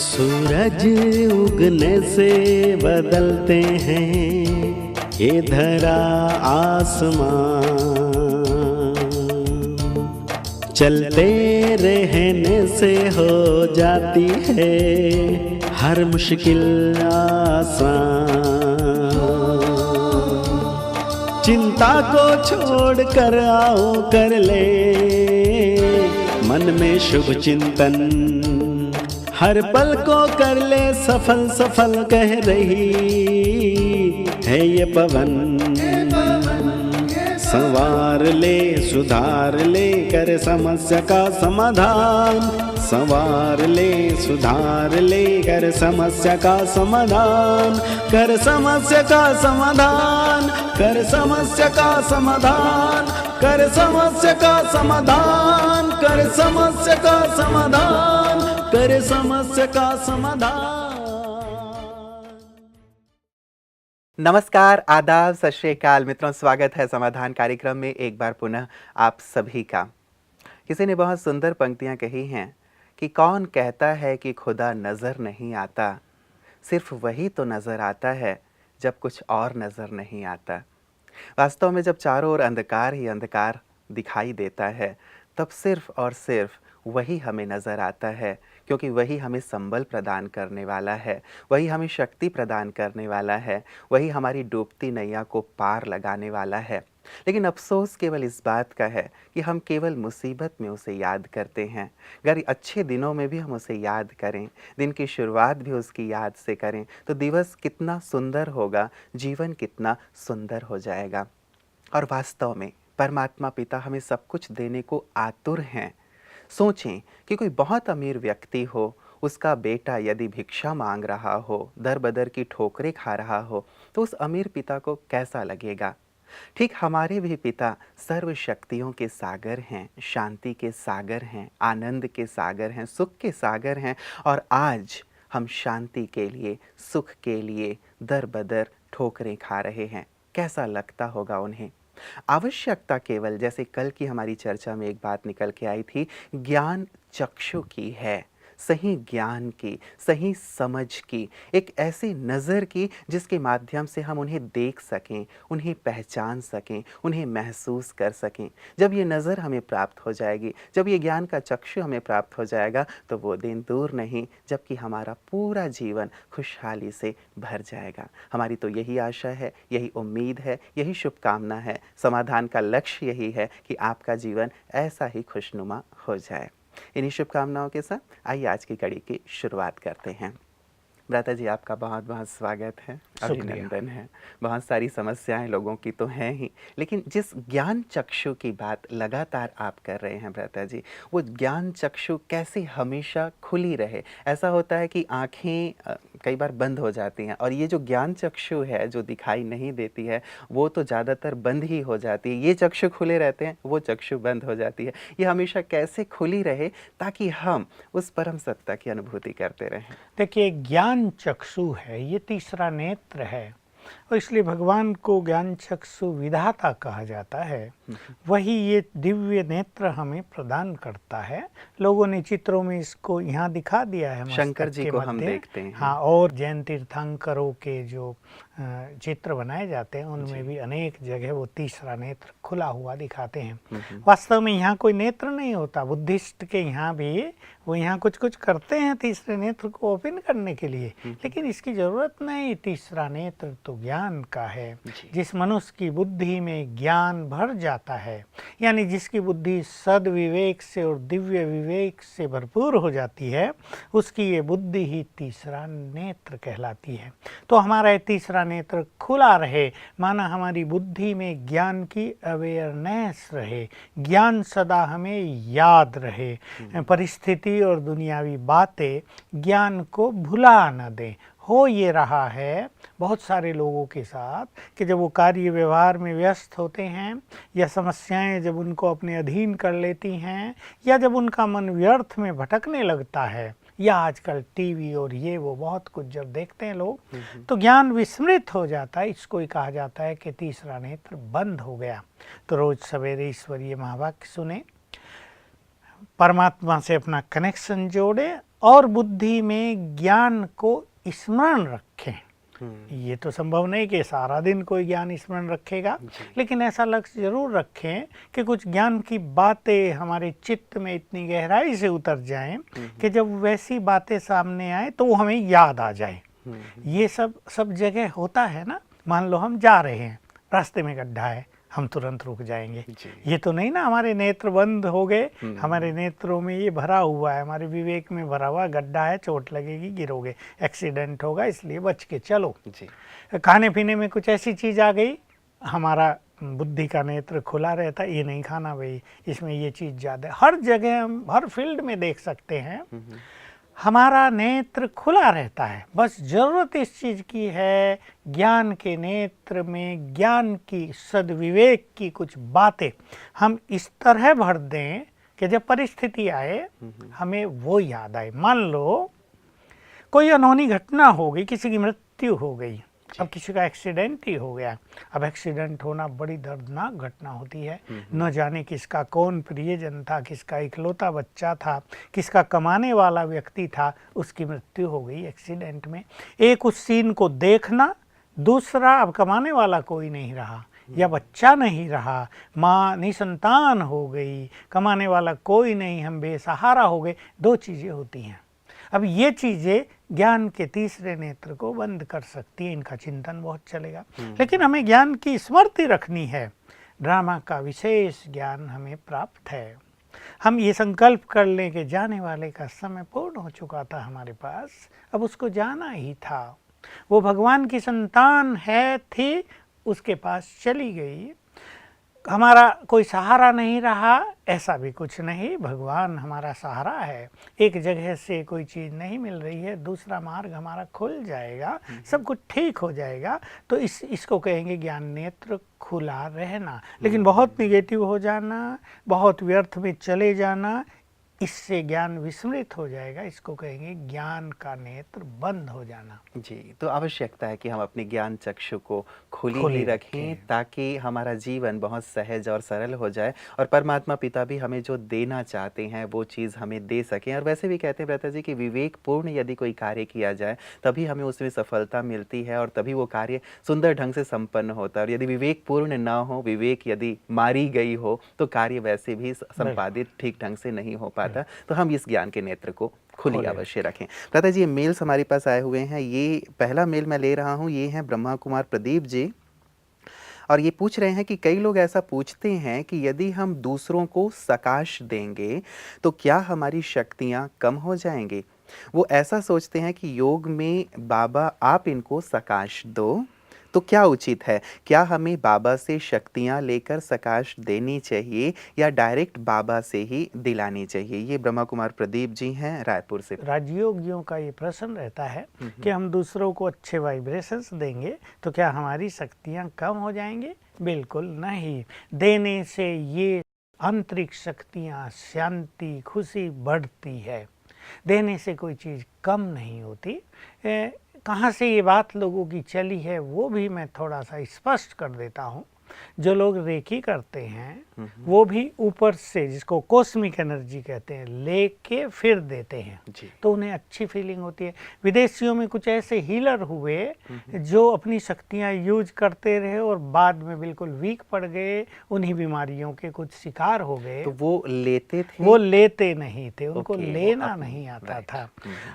सूरज उगने से बदलते हैं ये धरा आसमां, चलते रहने से हो जाती है हर मुश्किल आसान। चिंता को छोड़ कर आओ कर ले मन में शुभ चिंतन, हर पल को कर ले सफल सफल कह रही है ये पवन। संवार ले सुधार ले कर समस्या का समाधान, संवार ले सुधार ले कर समस्या का समाधान, कर समस्या का समाधान, कर समस्या का समाधान, कर समस्या का समाधान, कर समस्या का समाधान, कर समस्या का समाधान। नमस्कार, आदाब, सत श्री अकाल मित्रों, स्वागत है समाधान कार्यक्रम में एक बार पुनः आप सभी का। किसी ने बहुत सुंदर पंक्तियां कही हैं कि कौन कहता है कि खुदा नज़र नहीं आता, सिर्फ वही तो नज़र आता है जब कुछ और नज़र नहीं आता। वास्तव में जब चारों ओर अंधकार ही अंधकार दिखाई देता है, तब सिर्फ और सिर्फ वही हमें नज़र आता है, क्योंकि वही हमें संबल प्रदान करने वाला है, वही हमें शक्ति प्रदान करने वाला है, वही हमारी डूबती नैया को पार लगाने वाला है। लेकिन अफसोस केवल इस बात का है कि हम केवल मुसीबत में उसे याद करते हैं। अगर अच्छे दिनों में भी हम उसे याद करें, दिन की शुरुआत भी उसकी याद से करें, तो दिवस कितना सुंदर होगा, जीवन कितना सुंदर हो जाएगा। और वास्तव में परमात्मा पिता हमें सब कुछ देने को आतुर हैं। सोचें कि कोई बहुत अमीर व्यक्ति हो, उसका बेटा यदि भिक्षा मांग रहा हो, दर बदर की ठोकरें खा रहा हो, तो उस अमीर पिता को कैसा लगेगा। ठीक हमारे भी पिता सर्व शक्तियों के सागर हैं, शांति के सागर हैं, आनंद के सागर हैं, सुख के सागर हैं। और आज हम शांति के लिए, सुख के लिए दर बदर ठोकरें खा रहे हैं। कैसा लगता होगा उन्हें। आवश्यकता केवल, जैसे कल की हमारी चर्चा में एक बात निकल के आई थी, ज्ञान चक्षु की है, सही ज्ञान की, सही समझ की, एक ऐसी नज़र की जिसके माध्यम से हम उन्हें देख सकें, उन्हें पहचान सकें, उन्हें महसूस कर सकें। जब ये नज़र हमें प्राप्त हो जाएगी, जब ये ज्ञान का चक्षु हमें प्राप्त हो जाएगा, तो वो दिन दूर नहीं जबकि हमारा पूरा जीवन खुशहाली से भर जाएगा। हमारी तो यही आशा है, यही उम्मीद है, यही शुभकामना है। समाधान का लक्ष्य यही है कि आपका जीवन ऐसा ही खुशनुमा हो जाए। इन्हीं शुभकामनाओं के साथ आइए आज की कड़ी की शुरुआत करते हैं। भ्राता जी, आपका बहुत बहुत स्वागत है, अभिनंदन है। बहुत सारी समस्याएं लोगों की तो हैं ही, लेकिन जिस ज्ञान चक्षु की बात लगातार आप कर रहे हैं भ्राता जी, वो ज्ञान चक्षु कैसे हमेशा खुली रहे। ऐसा होता है कि आँखें कई बार बंद हो जाती हैं, और ये जो ज्ञान चक्षु है जो दिखाई नहीं देती है, वो तो ज़्यादातर बंद ही हो जाती है। ये चक्षु खुले रहते हैं, वो चक्षु बंद हो जाती है। ये हमेशा कैसे खुली रहे ताकि हम उस परम सत्ता की अनुभूति करते रहें। देखिए, ज्ञान चक्षु है, ये तीसरा नेत्र है, और इसलिए भगवान को ज्ञान चक्षु विधाता कहा जाता है। वही ये दिव्य नेत्र हमें प्रदान करता है। लोगों ने चित्रों में इसको यहाँ दिखा दिया है, शंकर जी को हम देखते हैं। हाँ, और जैन तीर्थंकरों के जो चित्र बनाए जाते हैं उनमें भी अनेक जगह वो तीसरा नेत्र खुला हुआ दिखाते हैं। वास्तव में यहाँ कोई नेत्र नहीं होता। बुद्धिस्ट के यहाँ भी वो यहाँ कुछ कुछ करते हैं तीसरे नेत्र को ओपन करने के लिए, लेकिन इसकी ज़रूरत नहीं। तीसरा नेत्र तो ज्ञान का है। जिस मनुष्य की बुद्धि में ज्ञान भर जाता है, यानी जिसकी बुद्धि सद्विवेक से और दिव्य विवेक से भरपूर हो जाती है, उसकी ये बुद्धि ही तीसरा नेत्र कहलाती है। तो हमारा तीसरा नेत्र खुला रहे, माना हमारी बुद्धि में ज्ञान की अवेयरनेस रहे, ज्ञान सदा हमें याद रहे, परिस्थिति और दुनियावी बातें ज्ञान को भुला न दें। हो ये रहा है बहुत सारे लोगों के साथ कि जब वो कार्य व्यवहार में व्यस्त होते हैं, या समस्याएं जब उनको अपने अधीन कर लेती हैं, या जब उनका मन व्यर्थ में भटकने लगता है, या आजकल टीवी और ये वो बहुत कुछ जब देखते हैं लोग, तो ज्ञान विस्मृत हो जाता है। इसको ही कहा जाता है कि तीसरा नेत्र बंद हो गया। तो रोज सवेरे ईश्वरीय महावाक्य सुने, परमात्मा से अपना कनेक्शन जोड़े, और बुद्धि में ज्ञान को स्मरण रखें। ये तो संभव नहीं कि सारा दिन कोई ज्ञान स्मरण रखेगा, लेकिन ऐसा लक्ष्य जरूर रखें कि कुछ ज्ञान की बातें हमारे चित्त में इतनी गहराई से उतर जाएं कि जब वैसी बातें सामने आए तो वो हमें याद आ जाए। ये सब जगह होता है ना। मान लो हम जा रहे हैं, रास्ते में गड्ढा है, हम तुरंत रुक जाएंगे। ये तो नहीं ना हमारे नेत्र बंद हो गए, हमारे नेत्रों में ये भरा हुआ है, हमारे विवेक में भरा हुआ गड्ढा है, चोट लगेगी, गिरोगे, एक्सीडेंट होगा, इसलिए बच के चलो। खाने पीने में कुछ ऐसी चीज़ आ गई, हमारा बुद्धि का नेत्र खुला रहता, ये नहीं खाना भाई, इसमें ये चीज़ ज़्यादा है। हर जगह हम हर फील्ड में देख सकते हैं हमारा नेत्र खुला रहता है। बस जरूरत इस चीज़ की है, ज्ञान के नेत्र में ज्ञान की, सद्विवेक की कुछ बातें हम इस तरह भर दें कि जब परिस्थिति आए हमें वो याद आए। मान लो कोई अनहोनी घटना हो गई, किसी की मृत्यु हो गई, अब किसी का एक्सीडेंट ही हो गया। अब एक्सीडेंट होना बड़ी दर्दनाक घटना होती है। न जाने किसका कौन प्रियजन था, किसका इकलौता बच्चा था, किसका कमाने वाला व्यक्ति था, उसकी मृत्यु हो गई एक्सीडेंट में। एक उस सीन को देखना, दूसरा अब कमाने वाला कोई नहीं रहा या बच्चा नहीं रहा, माँ निसंतान हो गई, कमाने वाला कोई नहीं, हम बेसहारा हो गए। दो चीज़ें होती हैं। अब ये चीज़ें ज्ञान के तीसरे नेत्र को बंद कर सकती है, इनका चिंतन बहुत चलेगा। लेकिन हमें ज्ञान की स्मृति रखनी है, ड्रामा का विशेष ज्ञान हमें प्राप्त है। हम ये संकल्प कर लें कि जाने वाले का समय पूर्ण हो चुका था हमारे पास, अब उसको जाना ही था। वो भगवान की संतान है, थी, उसके पास चली गई। हमारा कोई सहारा नहीं रहा, ऐसा भी कुछ नहीं, भगवान हमारा सहारा है। एक जगह से कोई चीज़ नहीं मिल रही है, दूसरा मार्ग हमारा खुल जाएगा, सब कुछ ठीक हो जाएगा। तो इसको कहेंगे ज्ञान नेत्र खुला रहना। लेकिन बहुत निगेटिव हो जाना, बहुत व्यर्थ में चले जाना, इससे ज्ञान विस्मृत हो जाएगा। इसको कहेंगे ज्ञान का नेत्र बंद हो जाना। जी, तो आवश्यकता है कि हम अपने ज्ञान चक्षु को खुली ही रखें, ताकि हमारा जीवन बहुत सहज और सरल हो जाए और परमात्मा पिता भी हमें जो देना चाहते हैं वो चीज़ हमें दे सकें। और वैसे भी कहते हैं भ्राता जी कि विवेकपूर्ण यदि कोई कार्य किया जाए तभी हमें उसमें सफलता मिलती है और तभी वो कार्य सुंदर ढंग से संपन्न होता है। और यदि विवेकपूर्ण ना हो, विवेक यदि मारी गई हो, तो कार्य वैसे भी संपादित ठीक ढंग से नहीं हो पाता। तो हम इस ज्ञान के नेत्र को खुली अवश्य रखें। भ्राता जी, ये मेल्स हमारे पास आए हुए हैं। ये पहला मेल मैं ले रहा हूँ, ये हैं ब्रह्मा कुमार प्रदीप जी, और ये पूछ रहे हैं कि कई लोग ऐसा पूछते हैं कि यदि हम दूसरों को सकाश देंगे तो क्या हमारी शक्तियाँ कम हो जाएंगी। वो ऐसा सोचते हैं कि योग में बाबा आप इनको सकाश दो, तो क्या उचित है? क्या हमें बाबा से शक्तियाँ लेकर सकाश देनी चाहिए या डायरेक्ट बाबा से ही दिलानी चाहिए? ये ब्रह्मा कुमार प्रदीप जी हैं रायपुर से। राजयोगियों का ये प्रश्न रहता है कि हम दूसरों को अच्छे वाइब्रेशंस देंगे तो क्या हमारी शक्तियाँ कम हो जाएंगी? बिल्कुल नहीं। देने से ये आंतरिक शक्तियाँ, शांति, खुशी बढ़ती है। देने से कोई चीज़ कम नहीं होती। कहाँ से ये बात लोगों की चली है वो भी मैं थोड़ा सा स्पष्ट कर देता हूँ। जो लोग रेकी करते हैं वो भी ऊपर से, जिसको कॉस्मिक एनर्जी कहते हैं, लेके फिर देते हैं, तो उन्हें अच्छी फीलिंग होती है। विदेशियों में कुछ ऐसे हीलर हुए जो अपनी शक्तियाँ यूज करते रहे और बाद में बिल्कुल वीक पड़ गए, उन्हीं बीमारियों के कुछ शिकार हो गए। तो वो लेते थे? वो लेते नहीं थे, उनको लेना नहीं आता था।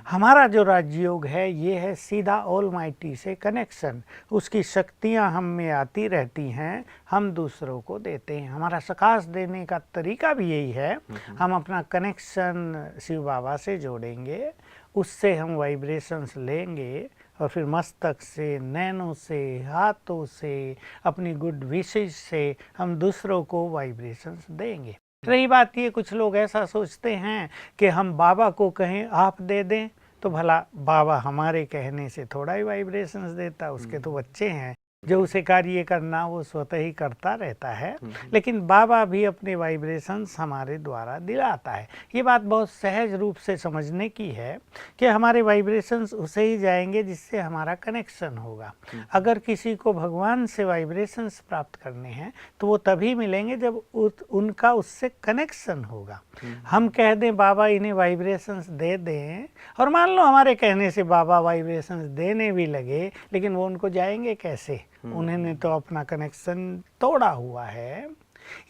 हमारा जो राजयोग है ये है सीधा ऑलमाइटी से कनेक्शन, उसकी शक्तियाँ हम में आती रहती हैं, हम दूसरों को देते हैं। हमारा सकाश देने का तरीका भी यही है, हम अपना कनेक्शन शिव बाबा से जोड़ेंगे, उससे हम वाइब्रेशंस लेंगे और फिर मस्तक से, नैनों से, हाथों से, अपनी गुड विशेष से हम दूसरों को वाइब्रेशंस देंगे। रही बात ये, कुछ लोग ऐसा सोचते हैं कि हम बाबा को कहें आप दे दें तो भला बाबा हमारे कहने से थोड़ा ही वाइब्रेशंस देता, उसके तो बच्चे हैं, जो उसे कार्य करना वो स्वतः ही करता रहता है, लेकिन बाबा भी अपने वाइब्रेशंस हमारे द्वारा दिलाता है। ये बात बहुत सहज रूप से समझने की है कि हमारे वाइब्रेशंस उसे ही जाएंगे जिससे हमारा कनेक्शन होगा। अगर किसी को भगवान से वाइब्रेशंस प्राप्त करने हैं तो वो तभी मिलेंगे जब उनका उससे कनेक्शन होगा। हम कह दें बाबा इन्हें वाइब्रेशंस दे दें, और मान लो हमारे कहने से बाबा वाइब्रेशंस देने भी लगे, लेकिन वो उनको जाएंगे कैसे? उन्होंने तो अपना कनेक्शन तोड़ा हुआ है।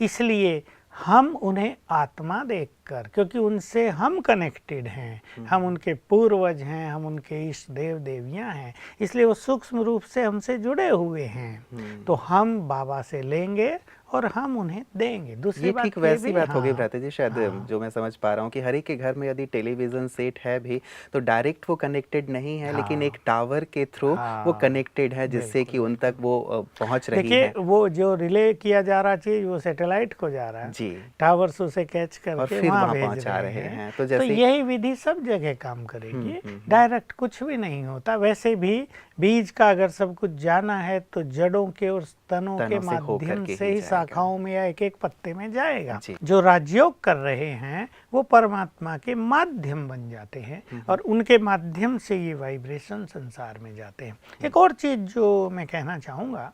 इसलिए हम उन्हें आत्मा देखकर, क्योंकि उनसे हम कनेक्टेड हैं, हम उनके पूर्वज हैं, हम उनके इष्ट देव देवियां हैं, इसलिए वो सूक्ष्म रूप से हमसे जुड़े हुए हैं। तो हम बाबा से लेंगे और हम उन्हें देंगे। दूसरी ये बात ठीक वैसी बात हो गई हाँ, भ्राता जी, शायद जो मैं समझ पा रहा हूँ कि हर एक के घर में यदि टेलीविजन सेट है भी तो डायरेक्ट वो कनेक्टेड नहीं है, लेकिन एक टावर के थ्रू वो कनेक्टेड है, जिससे कि उन तक वो पहुंच रही है। देखिए वो जो रिले किया जा रहा चीज वो सैटेलाइट को जा रहा है जी, टावर्स उसे कैच और करके फिर वहाँ वहाँ भेज पहुंचा रहे हैं। तो तो जैसे यही विधि सब जगह काम करेगी। डायरेक्ट कुछ भी नहीं होता। वैसे भी बीज का अगर सब कुछ जाना है तो जड़ों के और तनों के से होकर माध्यम के से ही ही जाएगा। शाखाओं में या एक एक पत्ते में जाएगा। जी। जो राजयोग कर रहे हैं वो परमात्मा के माध्यम बन जाते हैं और उनके माध्यम से ये वाइब्रेशन संसार में जाते हैं। एक और चीज जो मैं कहना चाहूँगा,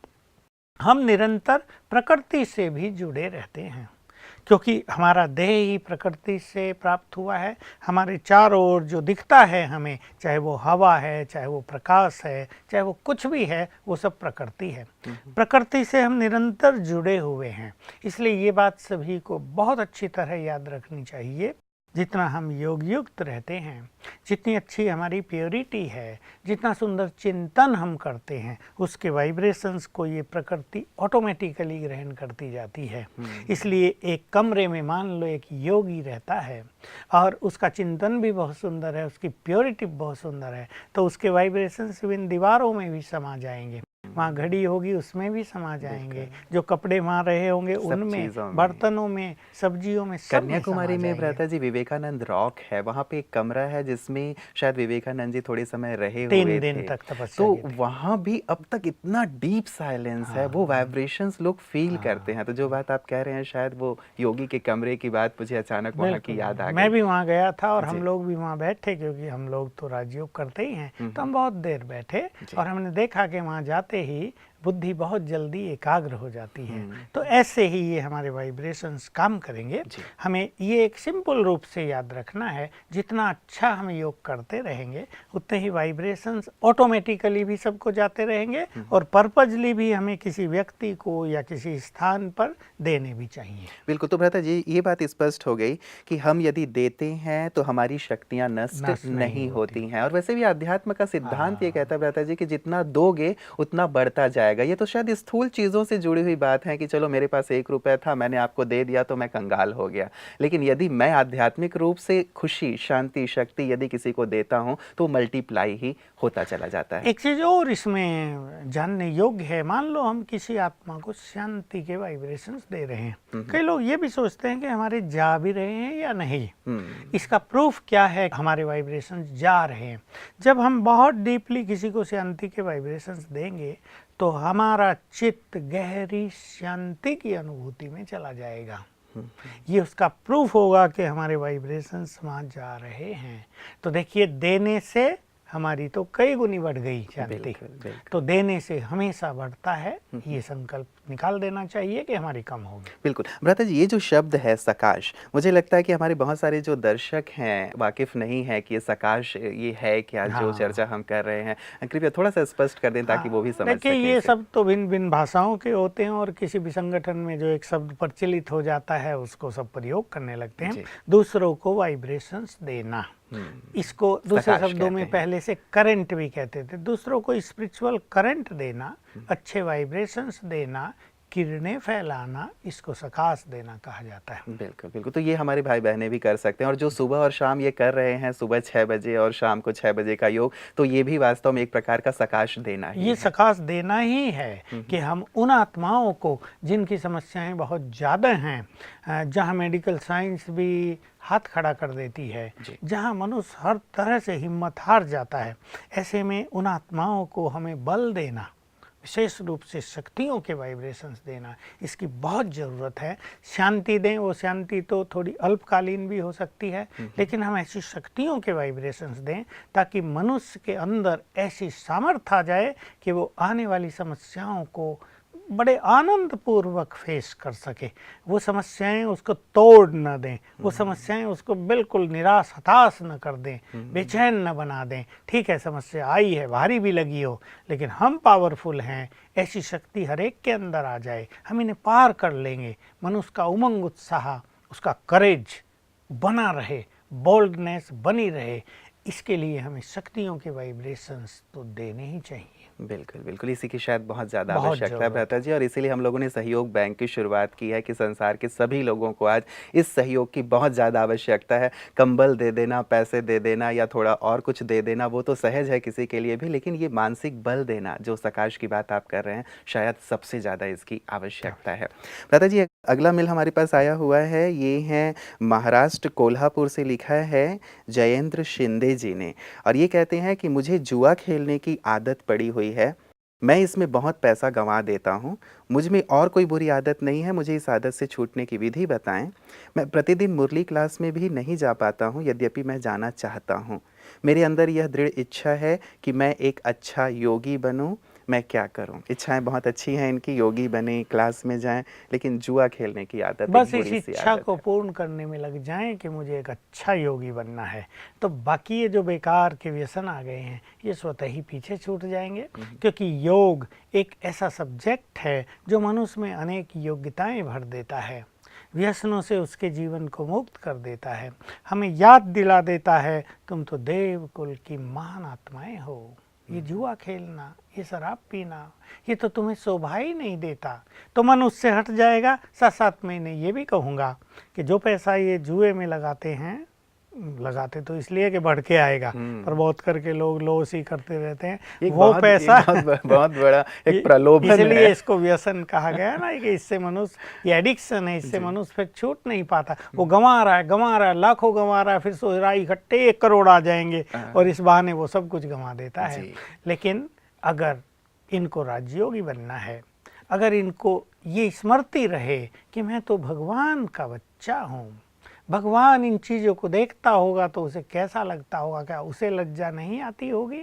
हम निरंतर प्रकृति से भी जुड़े रहते हैं, क्योंकि हमारा देह ही प्रकृति से प्राप्त हुआ है। हमारे चारों ओर जो दिखता है हमें, चाहे वो हवा है, चाहे वो प्रकाश है, चाहे वो कुछ भी है, वो सब प्रकृति है। प्रकृति से हम निरंतर जुड़े हुए हैं। इसलिए ये बात सभी को बहुत अच्छी तरह याद रखनी चाहिए। जितना हम योग युक्त रहते हैं, जितनी अच्छी हमारी प्योरिटी है, जितना सुंदर चिंतन हम करते हैं, उसके वाइब्रेशंस को ये प्रकृति ऑटोमेटिकली ग्रहण करती जाती है। इसलिए एक कमरे में मान लो एक योगी रहता है और उसका चिंतन भी बहुत सुंदर है, उसकी प्योरिटी बहुत सुंदर है, तो उसके वाइब्रेशंस इन दीवारों में भी समा जाएंगे। वहाँ घड़ी होगी उसमें भी समा जाएंगे, जो कपड़े वहाँ रहे होंगे उनमें, बर्तनों में, सब्जियों में, सब कन्याकुमारी में भ्राता जी विवेकानंद रॉक है, वहाँ पे एक कमरा है जिसमें शायद विवेकानंद जी थोड़े समय रहे हुए 3 दिन तक तपस्या तो वहाँ भी अब तक इतना डीप साइलेंस है, वो वाइब्रेशंस लोग फील करते हैं। तो जो बात आप कह रहे हैं, शायद वो योगी के कमरे की बात मुझे अचानक वहाँ की याद आ गई। मैं भी वहाँ गया था और हम लोग भी वहाँ बैठे, क्योंकि हम लोग तो राजयोग करते ही हैं, तो हम बहुत देर बैठे और हमने देखा कि वहाँ जाते ही बुद्धि बहुत जल्दी एकाग्र हो जाती है। तो ऐसे ही ये हमारे वाइब्रेशंस काम करेंगे। हमें ये एक सिंपल रूप से याद रखना है, जितना अच्छा हम योग करते रहेंगे उतने ही वाइब्रेशंस ऑटोमेटिकली भी सबको जाते रहेंगे और पर्पजली भी हमें किसी व्यक्ति को या किसी स्थान पर देने भी चाहिए। बिल्कुल। तो भ्राता जी ये बात स्पष्ट हो गई कि हम यदि देते हैं तो हमारी शक्तियाँ नष्ट नहीं होती हैं। और वैसे भी अध्यात्म का सिद्धांत ये कहता है भ्राता जी कि जितना दोगे उतना बढ़ता जाएगा। ये तो शायद स्थूल चीजों से जुड़ी हुई बात है कि चलो मेरे पास 1 रुपया था, मैंने आपको दे दिया तो मैं कंगाल हो गया। लेकिन यदि मैं आध्यात्मिक रूप से खुशी, शांति, शक्ति यदि किसी को देता हूं तो मल्टीप्लाई ही होता चला जाता है। एक चीज और इसमें जानने योग्य है, मान लो हम किसी आत्मा को शांति के वाइब्रेशंस दे रहे हैं, कई लोग ये भी सोचते हैं कि हमारे जा भी रहे हैं या नहीं। इसका प्रूफ क्या है हमारे वाइब्रेशंस जा रहे हैं? जब हम बहुत डीपली किसी को शांति के वाइब्रेशंस देंगे तो हमारा चित्त गहरी शांति की अनुभूति में चला जाएगा। ये उसका प्रूफ होगा कि हमारे वाइब्रेशंस वहाँ जा रहे हैं। तो देखिए, देने से हमारी तो कई गुनी बढ़ गई शांति, तो देने से हमेशा बढ़ता है। ये संकल्प निकाल देना चाहिए कि हमारी कम होगी। बिल्कुल। भ्राता जी ये जो शब्द है सकाश, मुझे लगता है कि हमारे बहुत सारे जो दर्शक हैं वाकिफ नहीं है कि ये सकाश ये है क्या, जो चर्चा हम कर रहे हैं। कृपया थोड़ा सा स्पष्ट कर दें ताकि वो भी समझ सकें। देखिए, ये सब तो भिन्न भिन्न भाषाओं के होते हैं और किसी भी संगठन में जो एक शब्द प्रचलित हो जाता है उसको सब प्रयोग करने लगते हैं। दूसरों को वाइब्रेशंस देना, इसको दूसरे शब्दों में पहले से करंट भी कहते थे। दूसरों को स्पिरिचुअल करंट देना, अच्छे वाइब्रेशंस देना, किरणें फैलाना, इसको सकाश देना कहा जाता है। बिल्कुल बिल्कुल। तो ये हमारे भाई बहनें भी कर सकते हैं। और जो सुबह और शाम ये कर रहे हैं, सुबह 6 बजे और शाम को 6 बजे का योग, तो ये भी वास्तव में एक प्रकार का सकाश देना ही ये सकाश देना ही है कि हम उन आत्माओं को जिनकी समस्याएं बहुत ज़्यादा हैं, जहाँ मेडिकल साइंस भी हाथ खड़ा कर देती है, जहाँ मनुष्य हर तरह से हिम्मत हार जाता है, ऐसे में उन आत्माओं को हमें बल देना, विशेष रूप से शक्तियों के वाइब्रेशंस देना, इसकी बहुत ज़रूरत है। शांति दें, वो शांति तो थोड़ी अल्पकालीन भी हो सकती है, लेकिन हम ऐसी शक्तियों के वाइब्रेशंस दें ताकि मनुष्य के अंदर ऐसी सामर्थ्य आ जाए कि वो आने वाली समस्याओं को बड़े आनंद पूर्वक फेस कर सके। वो समस्याएं उसको तोड़ न दें, वो समस्याएं उसको बिल्कुल निराश हताश न कर दें, बेचैन न बना दें। ठीक है, समस्या आई है, भारी भी लगी हो, लेकिन हम पावरफुल हैं, ऐसी शक्ति हर एक के अंदर आ जाए, हम इन्हें पार कर लेंगे। मनुष्य का उमंग, उत्साह, उसका करेज बना रहे, बोल्डनेस बनी रहे, इसके लिए हमें शक्तियों के वाइब्रेशंस तो देने ही चाहिए। बिल्कुल बिल्कुल, इसी की शायद बहुत ज़्यादा बहुत आवश्यकता है भ्राता जी, और इसीलिए हम लोगों ने सहयोग बैंक की शुरुआत की है कि संसार के सभी लोगों को आज इस सहयोग की बहुत ज़्यादा आवश्यकता है। कंबल दे देना, पैसे दे देना या थोड़ा और कुछ दे देना वो तो सहज है किसी के लिए भी, लेकिन ये मानसिक बल देना जो सकाश की बात आप कर रहे हैं, शायद सबसे ज़्यादा इसकी आवश्यकता है। भ्राता जी, अगला मेल हमारे पास आया हुआ है, ये है महाराष्ट्र कोल्हापुर से, लिखा है जयेंद्र शिंदे जी ने, और ये कहते हैं कि मुझे जुआ खेलने की आदत पड़ी हुई है, मैं इसमें बहुत पैसा गंवा देता हूँ, मुझ में और कोई बुरी आदत नहीं है, मुझे इस आदत से छूटने की विधि बताएं। मैं प्रतिदिन मुरली क्लास में भी नहीं जा पाता हूँ, यद्यपि मैं जाना चाहता हूँ। मेरे अंदर यह दृढ़ इच्छा है कि मैं एक अच्छा योगी बनूं, मैं क्या करूं? इच्छाएं बहुत अच्छी हैं इनकी, योगी बने, क्लास में जाएं, लेकिन जुआ खेलने की आदत बस इस इच्छा को पूर्ण करने में लग जाएं कि मुझे एक अच्छा योगी बनना है, तो बाकी ये जो बेकार के व्यसन आ गए हैं ये स्वतः ही पीछे छूट जाएंगे। क्योंकि योग एक ऐसा सब्जेक्ट है जो मनुष्य में अनेक योग्यताएं भर देता है, व्यसनों से उसके जीवन को मुक्त कर देता है, हमें याद दिला देता है तुम तो देव कुल की महान आत्माएं हो। ये जुआ खेलना, ये शराब पीना, ये तो तुम्हें शोभा ही नहीं देता। तो मन उससे हट जाएगा। साथ साथ मैं इन्हें ये भी कहूँगा कि जो पैसा ये जुए में लगाते हैं, लगाते तो इसलिए कि बढ़ के आएगा, पर बहुत करके लोग लॉस ही करते रहते हैं। वो पैसा बहुत बड़ा एक प्रलोभन है, इसलिए इसको व्यसन कहा गया ना, कि इससे मनुष्य, ये एडिक्शन है, इससे मनुष्य फिर छूट नहीं पाता। वो गंवा रहा है, लाखों गंवा रहा है, फिर सोच रहा है इकट्ठे 1 करोड़ आ जाएंगे, और इस बहाने वो सब कुछ गंवा देता है। लेकिन अगर इनको राजयोगी बनना है, अगर इनको ये स्मृति रहे कि मैं तो भगवान का बच्चा हूँ, भगवान इन चीज़ों को देखता होगा तो उसे कैसा लगता होगा, क्या उसे लज्जा नहीं आती होगी?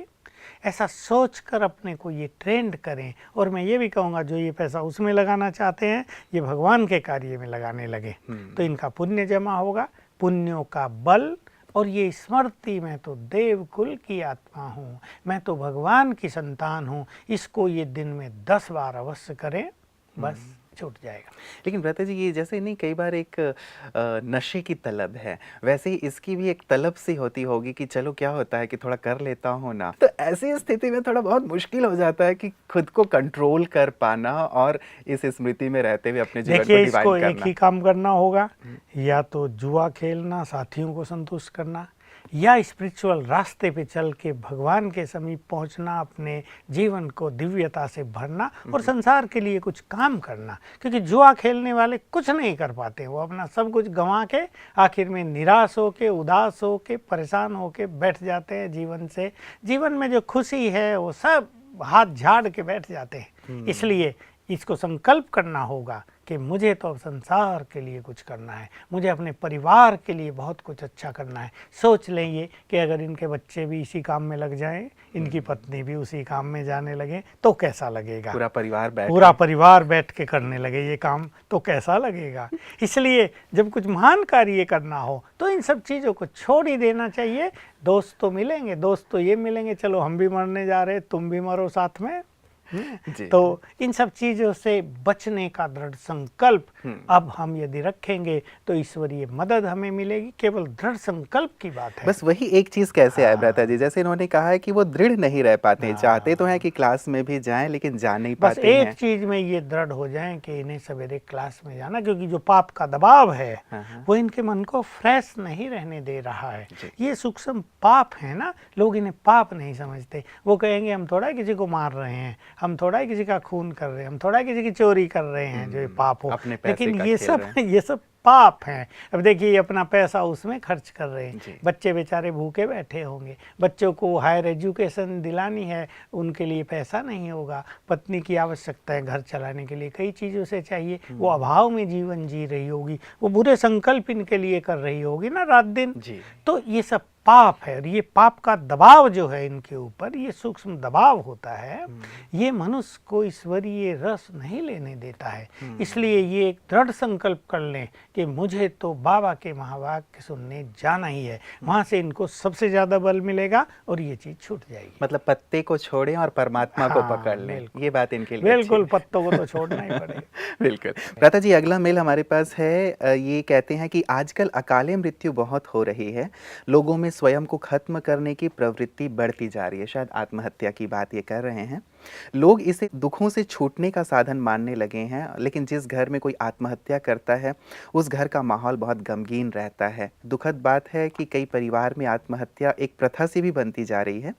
ऐसा सोचकर अपने को ये ट्रेंड करें। और मैं ये भी कहूँगा जो ये पैसा उसमें लगाना चाहते हैं, ये भगवान के कार्य में लगाने लगे तो इनका पुण्य जमा होगा, पुण्यों का बल, और ये स्मृति मैं तो देवकुल की आत्मा हूँ, मैं तो भगवान की संतान हूँ, इसको ये दिन में 10 बार अवश्य करें, बस छूट जाएगा। लेकिन भ्राता जी, ये जैसे नहीं कई बार एक नशे की तलब है, वैसे ही इसकी भी एक तलब सी होती होगी कि चलो क्या होता है कि थोड़ा कर लेता हूँ ना, तो ऐसी स्थिति में थोड़ा बहुत मुश्किल हो जाता है कि खुद को कंट्रोल कर पाना और इस स्मृति में रहते हुए अपने जीवन को डिवाइड करना। इसको एक ही काम करना होगा, या तो जुआ खेलना, साथियों को संतुष्ट करना, या स्पिरिचुअल रास्ते पे चल के भगवान के समीप पहुंचना, अपने जीवन को दिव्यता से भरना और संसार के लिए कुछ काम करना। क्योंकि जुआ खेलने वाले कुछ नहीं कर पाते, वो अपना सब कुछ गंवा के आखिर में निराश होके, उदास होके, परेशान होके बैठ जाते हैं जीवन से। जीवन में जो खुशी है वो सब हाथ झाड़ के बैठ जाते हैं। इसलिए इसको संकल्प करना होगा कि मुझे तो संसार के लिए कुछ करना है, मुझे अपने परिवार के लिए बहुत कुछ अच्छा करना है। सोच लेंगे कि अगर इनके बच्चे भी इसी काम में लग जाएं, इनकी पत्नी भी उसी काम में जाने लगे तो कैसा लगेगा? पूरा परिवार बैठ के करने लगे ये काम तो कैसा लगेगा? इसलिए जब कुछ महान कार्य करना हो तो इन सब चीज़ों को छोड़ ही देना चाहिए। दोस्त तो मिलेंगे, दोस्त तो ये मिलेंगे, चलो हम भी मरने जा रहे, तुम भी मरो साथ में, तो इन सब चीज़ों से बचने का दृढ़ संकल्प अब हम यदि रखेंगे तो ईश्वरीय मदद हमें मिलेगी। केवल दृढ़ संकल्प की बात है। बस वही एक चीज़ कैसे आए भ्राता जी, जैसे इन्होंने कहा है कि वो दृढ़ नहीं रह पाते, चाहते तो हैं कि क्लास में भी जाएं लेकिन जा नहीं पाते हैं। बस एक चीज़ में ये दृढ़ हो जाएं कि इन्हें सवेरे क्लास में जाना, क्योंकि जो पाप का दबाव है वो इनके मन को फ्रेश नहीं रहने दे रहा है। ये सूक्ष्म पाप है ना, लोग इन्हें पाप नहीं समझते। वो कहेंगे हम थोड़ा किसी को मार रहे हैं, हम थोड़ा किसी का खून कर रहे हैं, हम थोड़ा किसी की चोरी कर रहे हैं, जो ये पाप हो। लेकिन ये सब पाप हैं। अब देखिए अपना पैसा उसमें खर्च कर रहे जी। हैं, बच्चे बेचारे भूखे बैठे होंगे, बच्चों को हायर एजुकेशन दिलानी है, उनके लिए पैसा नहीं होगा, पत्नी की आवश्यकता है घर चलाने के लिए, कई चीज़ों से चाहिए, वो अभाव में जीवन जी रही होगी, वो बुरे संकल्प इनके लिए कर रही होगी ना रात दिन। जी। तो ये सब पाप है, और ये पाप का दबाव जो है इनके ऊपर, ये सूक्ष्म दबाव होता है, ये मनुष्य को ईश्वरीय रस नहीं लेने देता है। इसलिए ये एक दृढ़ संकल्प कर लें कि मुझे तो बाबा के महावाक्य सुनने जाना ही है, वहाँ से इनको सबसे ज़्यादा बल मिलेगा और ये चीज़ छूट जाएगी। मतलब पत्ते को छोड़ें और परमात्मा को हाँ, पकड़ लें, बिल्कुल। ये बात इनके लिए बिल्कुल, अच्छी है। पत्तों को तो छोड़ना ही पड़ेगा। बिल्कुल। भ्राता जी, अगला मेल हमारे पास है। ये कहते हैं कि आजकल अकाले मृत्यु बहुत हो रही है, लोगों में स्वयं को खत्म करने की प्रवृत्ति बढ़ती जा रही है, शायद आत्महत्या की बात ये कर रहे हैं। लोग इसे दुखों से छूटने का साधन मानने लगे हैं, लेकिन जिस घर में कोई आत्महत्या करता है उस घर का माहौल बहुत गमगीन रहता है। दुखद बात है कि कई परिवार में आत्महत्या एक प्रथा सी भी बनती जा रही है।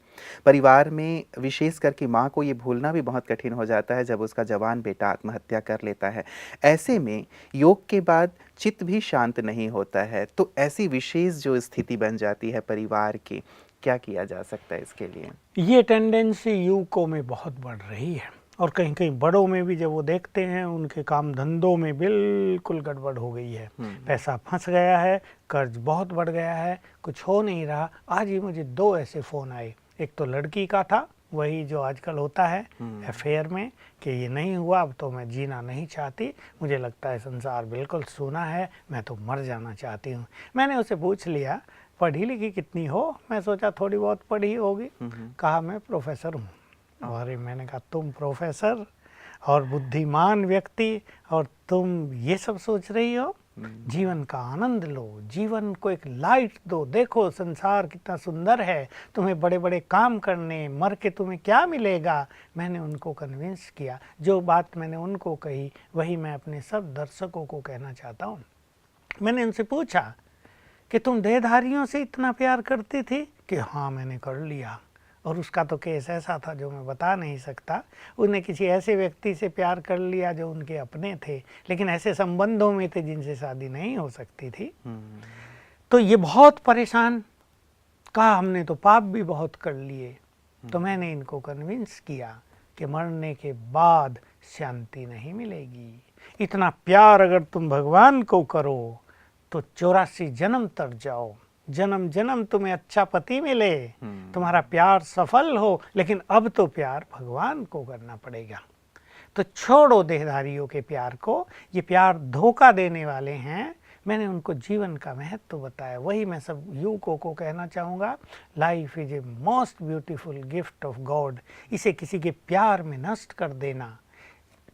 परिवार में विशेष करके माँ को ये भूलना भी बहुत कठिन हो जाता है जब उसका जवान बेटा आत्महत्या कर लेता है। ऐसे में योग के बाद चित्त भी शांत नहीं होता है, तो ऐसी विशेष जो स्थिति बन जाती है परिवार की, क्या किया जा सकता है इसके लिए? ये टेंडेंसी युवकों में बहुत बढ़ रही है, और कहीं कहीं बड़ों में भी जब वो देखते हैं उनके काम धंधों में बिल्कुल गड़बड़ हो गई है, पैसा फंस गया है, कर्ज बहुत बढ़ गया है, कुछ हो नहीं रहा। आज ही मुझे 2 ऐसे फ़ोन आए, एक तो लड़की का था, वही जो आजकल होता है अफेयर में, कि ये नहीं हुआ अब तो मैं जीना नहीं चाहती, मुझे लगता है संसार बिल्कुल सूना है, मैं तो मर जाना चाहती हूँ। मैंने उसे पूछ लिया पढ़ी लिखी कितनी हो, मैं सोचा थोड़ी बहुत पढ़ी होगी, कहा मैं प्रोफेसर हूँ। अरे मैंने कहा तुम प्रोफेसर और बुद्धिमान व्यक्ति, और तुम ये सब सोच रही हो? जीवन का आनंद लो, जीवन को एक लाइट दो, देखो संसार कितना सुंदर है, तुम्हें बड़े बड़े काम करने, मर के तुम्हें क्या मिलेगा। मैंने उनको कन्विंस किया, जो बात मैंने उनको कही वही मैं अपने सब दर्शकों को कहना चाहता हूँ। मैंने उनसे पूछा कि तुम देहधारियों से इतना प्यार करती थी? कि हाँ मैंने कर लिया, और उसका तो केस ऐसा था जो मैं बता नहीं सकता। उसने किसी ऐसे व्यक्ति से प्यार कर लिया जो उनके अपने थे, लेकिन ऐसे संबंधों में थे जिनसे शादी नहीं हो सकती थी। तो ये बहुत परेशान, कहा हमने तो पाप भी बहुत कर लिए। तो मैंने इनको कन्विंस किया कि मरने के बाद शांति नहीं मिलेगी। इतना प्यार अगर तुम भगवान को करो तो 84 जन्म तर जाओ, जन्म जन्म तुम्हें अच्छा पति मिले, तुम्हारा प्यार सफल हो, लेकिन अब तो प्यार भगवान को करना पड़ेगा। तो छोड़ो देहधारियों के प्यार को, ये प्यार धोखा देने वाले हैं। मैंने उनको जीवन का महत्व बताया, वही मैं सब युवकों को कहना चाहूँगा। Life is a most beautiful gift of God. इसे किसी के प्यार में नष्ट कर देना,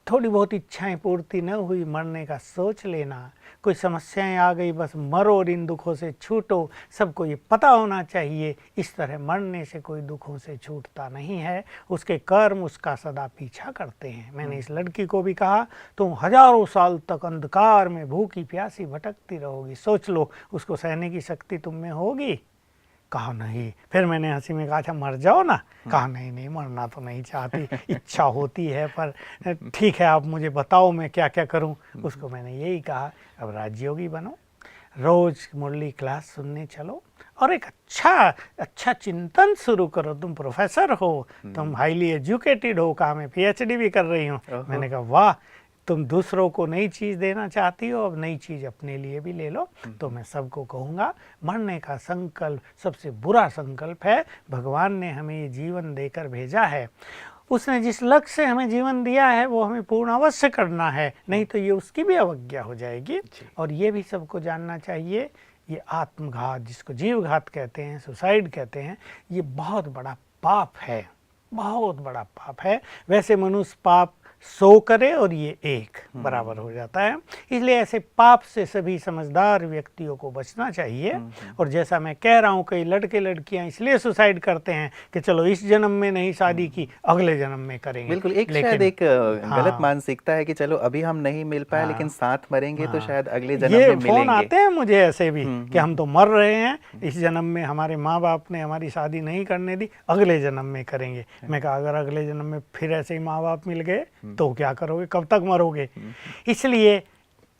थोड़ी बहुत इच्छाएं पूर्ति न हुई, मरने का सोच लेना, कोई समस्याएं आ गई बस मरो और इन दुखों से छूटो, सबको ये पता होना चाहिए इस तरह मरने से कोई दुखों से छूटता नहीं है, उसके कर्म उसका सदा पीछा करते हैं। मैंने इस लड़की को भी कहा तुम हजारों साल तक अंधकार में भूखी प्यासी भटकती रहोगी, सोच लो उसको सहने की शक्ति तुम में होगी? कहा नहीं। फिर मैंने हंसी में कहा अच्छा मर जाओ ना। कहा नहीं नहीं मरना तो नहीं चाहती, इच्छा होती है, पर ठीक है आप मुझे बताओ मैं क्या क्या करूं। उसको मैंने यही कहा अब राजयोगी बनो, रोज मुरली क्लास सुनने चलो, और एक अच्छा चिंतन शुरू करो। तुम प्रोफेसर हो, तुम हाईली एजुकेटेड हो, कहा मैं PhD भी कर रही हूँ। मैंने कहा वाह, तुम दूसरों को नई चीज़ देना चाहती हो, अब नई चीज़ अपने लिए भी ले लो। तो मैं सबको कहूँगा मरने का संकल्प सबसे बुरा संकल्प है। भगवान ने हमें ये जीवन देकर भेजा है, उसने जिस लक्ष्य से हमें जीवन दिया है वो हमें पूर्ण अवश्य करना है, नहीं तो ये उसकी भी अवज्ञा हो जाएगी। और ये भी सबको जानना चाहिए, ये आत्मघात जिसको जीवघात कहते हैं, सुसाइड कहते हैं, ये बहुत बड़ा पाप है, बहुत बड़ा पाप है। वैसे मनुष्य पाप 100 करे और ये 1 बराबर हो जाता है। इसलिए ऐसे पाप से सभी समझदार व्यक्तियों को बचना चाहिए। और जैसा मैं कह रहा हूँ कई लड़के लड़कियां इसलिए सुसाइड करते हैं कि चलो इस जन्म में नहीं शादी की, अगले जन्म में करेंगे। बिल्कुल, एक शायद एक गलत मानसिकता है कि चलो अभी हम नहीं मिल पाए लेकिन साथ मरेंगे तो शायद अगले जन्म में मिलेंगे। फोन आते हैं मुझे ऐसे भी कि हम तो मर रहे हैं, इस जन्म में हमारे माँ बाप ने हमारी शादी नहीं करने दी, अगले जन्म में करेंगे। मैं कहा अगर अगले जन्म में फिर ऐसे ही माँ बाप मिल गए तो क्या करोगे, कब तक मरोगे? इसलिए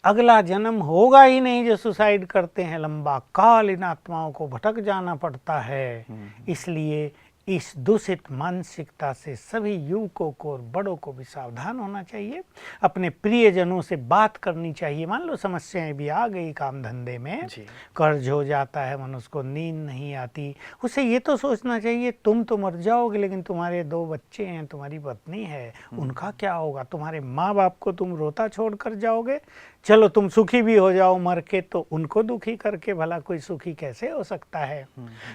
अगला जन्म होगा ही नहीं जो सुसाइड करते हैं, लंबा काल इन आत्माओं को भटक जाना पड़ता है। इसलिए इस दूषित मानसिकता से सभी युवकों को और बड़ों को भी सावधान होना चाहिए। अपने प्रियजनों से बात करनी चाहिए। मान लो समस्याएं भी आ गई काम धंधे में, कर्ज हो जाता है, मनुष्य को नींद नहीं आती, उसे ये तो सोचना चाहिए तुम तो मर जाओगे लेकिन तुम्हारे 2 बच्चे हैं, तुम्हारी पत्नी है, उनका क्या होगा? तुम्हारे माँ बाप को तुम रोता छोड़ कर जाओगे? चलो तुम सुखी भी हो जाओ मर के, तो उनको दुखी करके भला कोई सुखी कैसे हो सकता है?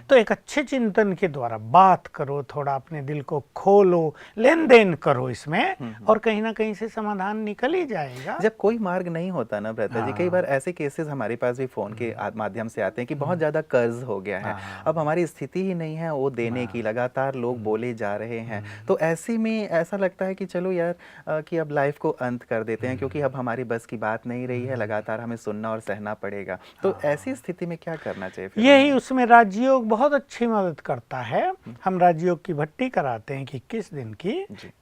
तो एक अच्छे चिंतन के द्वारा बात करो, थोड़ा अपने दिल को खोलो, लेन देन करो इसमें, और कहीं ना कहीं से समाधान निकल ही जाएगा। जब कोई मार्ग नहीं होता ना भ्राता जी, कई बार ऐसे केसेस हमारे पास भी फोन के माध्यम से आते हैं कि बहुत ज्यादा कर्ज हो गया है, अब हमारी स्थिति ही नहीं है वो देने की, लगातार लोग बोले जा रहे हैं, तो ऐसे में ऐसा लगता है कि चलो यार कि अब लाइफ को अंत कर देते हैं, क्योंकि अब हमारी बस की बात नहीं रही है, लगातार हमें सुनना और सहना पड़ेगा। तो ऐसी स्थिति में क्या करना चाहिए फिर? यही उसमें राजयोग बहुत अच्छी मदद करता है। हम राजयोग की भट्टी कराते हैं 21 दिन की,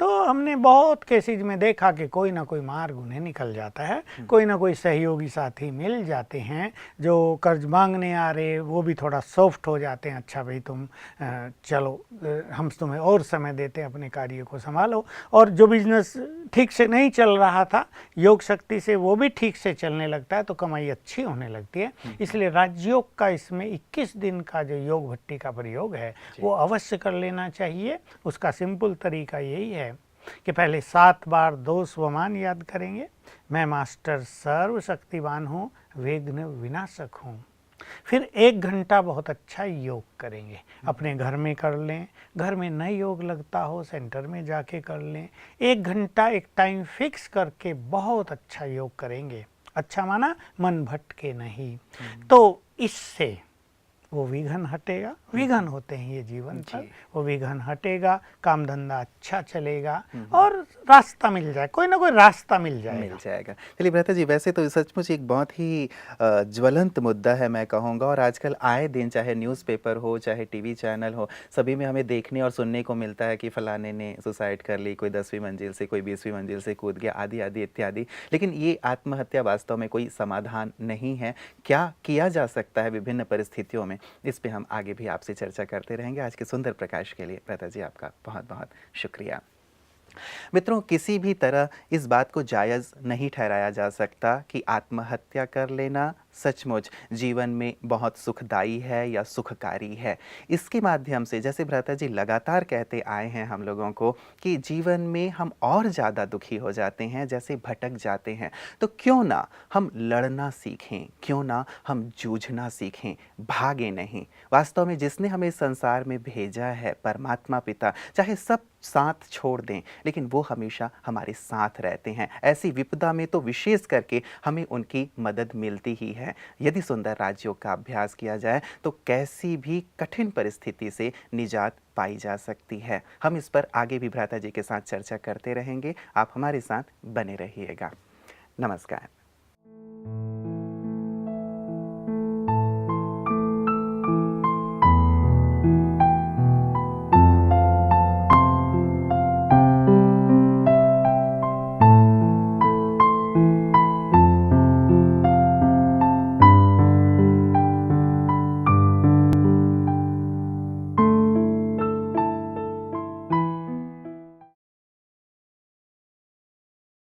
तो हमने बहुत केसेज में देखा कि कोई ना कोई मार्ग उन्हें निकल जाता है, कोई ना कोई सहयोगी साथी मिल जाते हैं, जो कर्ज मांगने आ रहे वो भी थोड़ा सॉफ्ट हो जाते हैं। अच्छा भाई तुम चलो हम तुम्हें और समय देते हैं, अपने कार्य को संभालो। और जो बिजनेस ठीक से नहीं चल रहा था, योग शक्ति से वो भी ठीक से चलने लगता है, तो कमाई अच्छी होने लगती है। इसलिए राजयोग का इसमें 21 दिन का जो योग भट्टी का प्रयोग है वो अवश्य कर लेना चाहिए। उसका सिंपल तरीका यही है कि पहले 7 बार 2 स्वमान याद करेंगे। मैं मास्टर सर्वशक्तिवान हूँ, विघ्न विनाशक हूँ। फिर 1 घंटा बहुत अच्छा योग करेंगे। अपने घर में कर लें, घर में न योग लगता हो सेंटर में जाके कर लें। 1 घंटा एक टाइम फिक्स करके बहुत अच्छा योग करेंगे। अच्छा माना मन भटके नहीं, तो इससे वो विघन हटेगा। विघन होते हैं ये जीवन पर, वो विघन हटेगा, काम धंधा अच्छा चलेगा और रास्ता मिल जाए, कोई ना कोई रास्ता मिल जाएगा। चलिए भ्राता जी, वैसे तो सचमुच एक बहुत ही ज्वलंत मुद्दा है मैं कहूँगा, और आजकल आए दिन चाहे न्यूज़पेपर हो चाहे टीवी चैनल हो, सभी में हमें देखने और सुनने को मिलता है कि फलाने ने सुसाइड कर ली, कोई 10वीं मंजिल से, कोई 20वीं मंजिल से कूद गया, आदि आदि इत्यादि। लेकिन ये आत्महत्या वास्तव में कोई समाधान नहीं है। क्या किया जा सकता है विभिन्न परिस्थितियों में, इस पे हम आगे भी आपसे चर्चा करते रहेंगे। आज के सुंदर प्रकाश के लिए भ्राता जी आपका बहुत बहुत शुक्रिया। मित्रों, किसी भी तरह इस बात को जायज़ नहीं ठहराया जा सकता कि आत्महत्या कर लेना सचमुच जीवन में बहुत सुखदायी है या सुखकारी है। इसके माध्यम से जैसे भ्राता जी लगातार कहते आए हैं हम लोगों को कि जीवन में हम और ज़्यादा दुखी हो जाते हैं, जैसे भटक जाते हैं। तो क्यों ना हम लड़ना सीखें, क्यों ना हम जूझना सीखें, भागे नहीं। वास्तव में जिसने हमें संसार में भेजा है, परमात्मा पिता, चाहे सब साथ छोड़ दें लेकिन वो हमेशा हमारे साथ रहते हैं। ऐसी विपदा में तो विशेष करके हमें उनकी मदद मिलती ही है। यदि सुंदर राजयोग का अभ्यास किया जाए तो कैसी भी कठिन परिस्थिति से निजात पाई जा सकती है। हम इस पर आगे भी भ्राता जी के साथ चर्चा करते रहेंगे। आप हमारे साथ बने रहिएगा। नमस्कार।